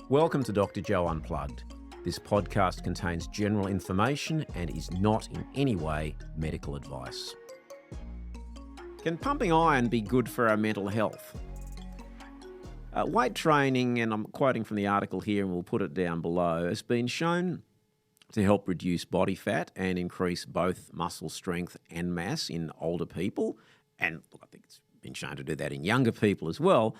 Welcome to Dr Joe Unplugged. This podcast contains general information and is not in any way medical advice. Can pumping iron be good for our mental health? Weight training, and I'm quoting from the article here and we'll put it down below, has been shown to help reduce body fat and increase both muscle strength and mass in older people. And look, I think it's been shown to do that in younger people as well,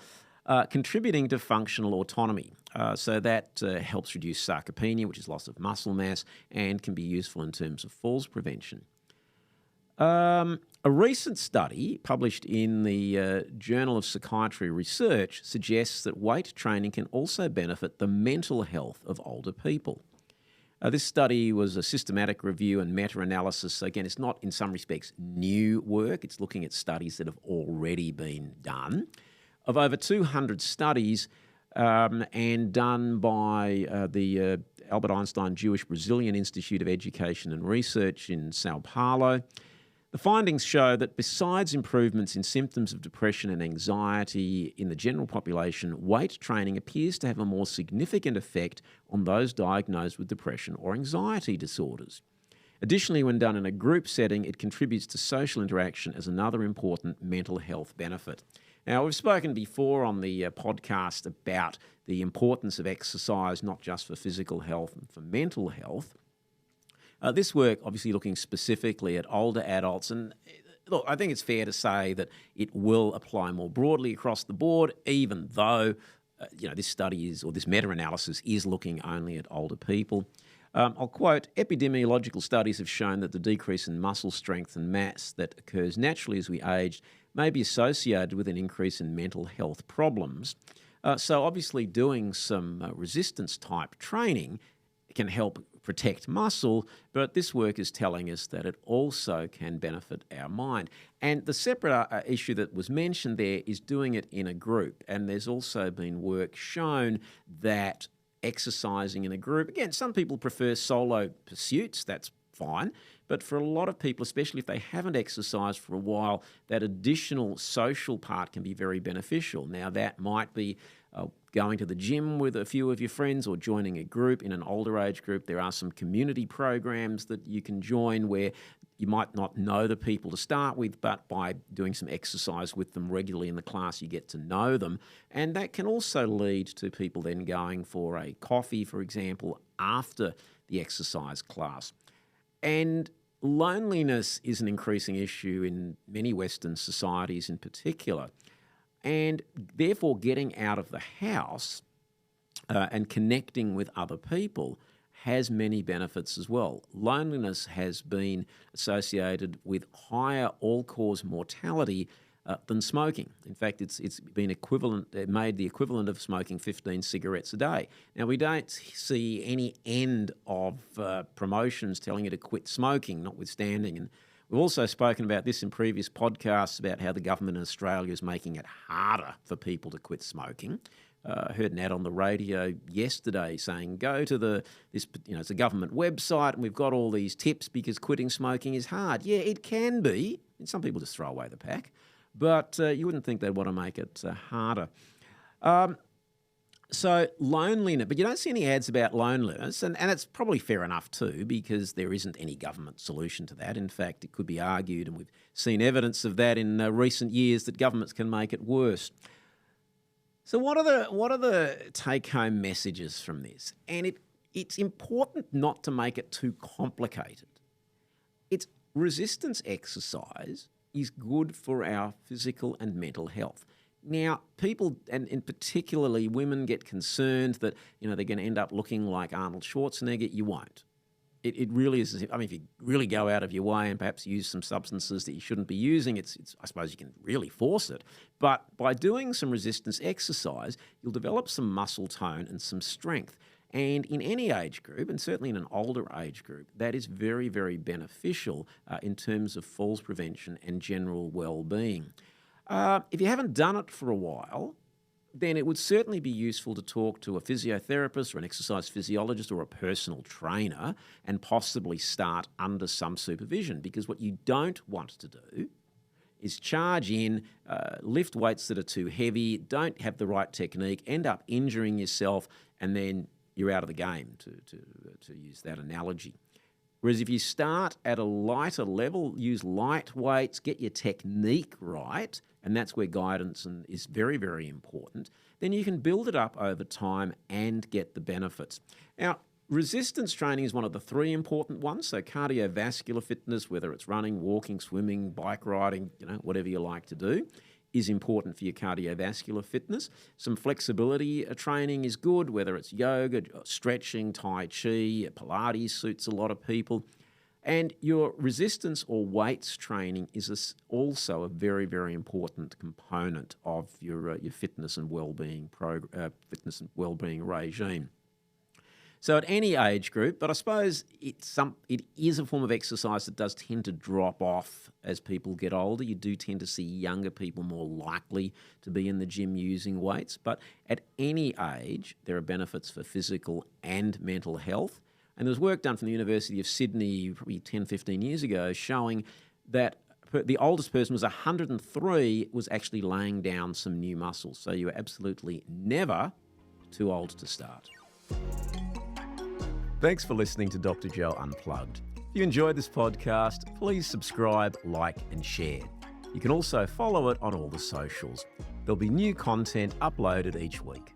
contributing to functional autonomy. So that helps reduce sarcopenia, which is loss of muscle mass, and can be useful in terms of falls prevention. A recent study published in the Journal of Psychiatry Research suggests that weight training can also benefit the mental health of older people. This study was a systematic review and meta-analysis. So again, it's not in some respects new work. It's looking at studies that have already been done. Of over 200 studies and done by the Albert Einstein Jewish Brazilian Institute of Education and Research in Sao Paulo, the findings show that besides improvements in symptoms of depression and anxiety in the general population, weight training appears to have a more significant effect on those diagnosed with depression or anxiety disorders. Additionally, when done in a group setting, it contributes to social interaction as another important mental health benefit. Now, we've spoken before on the podcast about the importance of exercise, not just for physical health and for mental health. This work obviously looking specifically at older adults, and look, I think it's fair to say that it will apply more broadly across the board, even though this study is, or this meta-analysis is looking only at older people. I'll quote, epidemiological studies have shown that the decrease in muscle strength and mass that occurs naturally as we age may be associated with an increase in mental health problems. So obviously doing some resistance type training can help protect muscle, but this work is telling us that it also can benefit our mind. And the separate issue that was mentioned there is doing it in a group. And there's also been work shown that exercising in a group, again, some people prefer solo pursuits, that's fine, but for a lot of people, especially if they haven't exercised for a while, that additional social part can be very beneficial. Now, that might be going to the gym with a few of your friends or joining a group in an older age group. There are some community programs that you can join where you might not know the people to start with, but by doing some exercise with them regularly in the class, you get to know them. And that can also lead to people then going for a coffee, for example, after the exercise class. And loneliness is an increasing issue in many Western societies in particular. And therefore, getting out of the house and connecting with other people has many benefits as well. Loneliness has been associated with higher all-cause mortality than smoking. In fact, it's been made the equivalent of smoking 15 cigarettes a day. Now, we don't see any end of promotions telling you to quit smoking, notwithstanding. And we've also spoken about this in previous podcasts about how the government in Australia is making it harder for people to quit smoking. I heard an ad on the radio yesterday saying, go to it's a government website and we've got all these tips because quitting smoking is hard. Yeah, it can be. And some people just throw away the pack. But you wouldn't think they'd want to make it harder. So loneliness, but you don't see any ads about loneliness, and it's probably fair enough too, because there isn't any government solution to that. In fact, it could be argued, and we've seen evidence of that in recent years, that governments can make it worse. So what are the take-home messages from this? And it's important not to make it too complicated. It's resistance exercise is good for our physical and mental health. Now, people, and in particularly women, get concerned that they're going to end up looking like Arnold Schwarzenegger. You won't. It really is. I mean, if you really go out of your way and perhaps use some substances that you shouldn't be using, it's I suppose you can really force it. But by doing some resistance exercise, you'll develop some muscle tone and some strength. And in any age group, and certainly in an older age group, that is very, very beneficial in terms of falls prevention and general well-being. If you haven't done it for a while, then it would certainly be useful to talk to a physiotherapist or an exercise physiologist or a personal trainer and possibly start under some supervision, because what you don't want to do is charge in, lift weights that are too heavy, don't have the right technique, end up injuring yourself, and then you're out of the game, to use that analogy. Whereas if you start at a lighter level, use light weights, get your technique right, and that's where guidance is very, very important, then you can build it up over time and get the benefits. Now, resistance training is one of the three important ones. So cardiovascular fitness, whether it's running, walking, swimming, bike riding, whatever you like to do, is important for your cardiovascular fitness. Some flexibility training is good, whether it's yoga, stretching, Tai Chi, Pilates suits a lot of people. And your resistance or weights training is also a very, very important component of your fitness and well-being regime. So at any age group, but I suppose it is a form of exercise that does tend to drop off as people get older. You do tend to see younger people more likely to be in the gym using weights. But at any age, there are benefits for physical and mental health. And there was work done from the University of Sydney probably 10, 15 years ago showing that the oldest person was 103, was actually laying down some new muscles. So you are absolutely never too old to start. Thanks for listening to Dr. Joe Unplugged. If you enjoyed this podcast, please subscribe, like, and share. You can also follow it on all the socials. There'll be new content uploaded each week.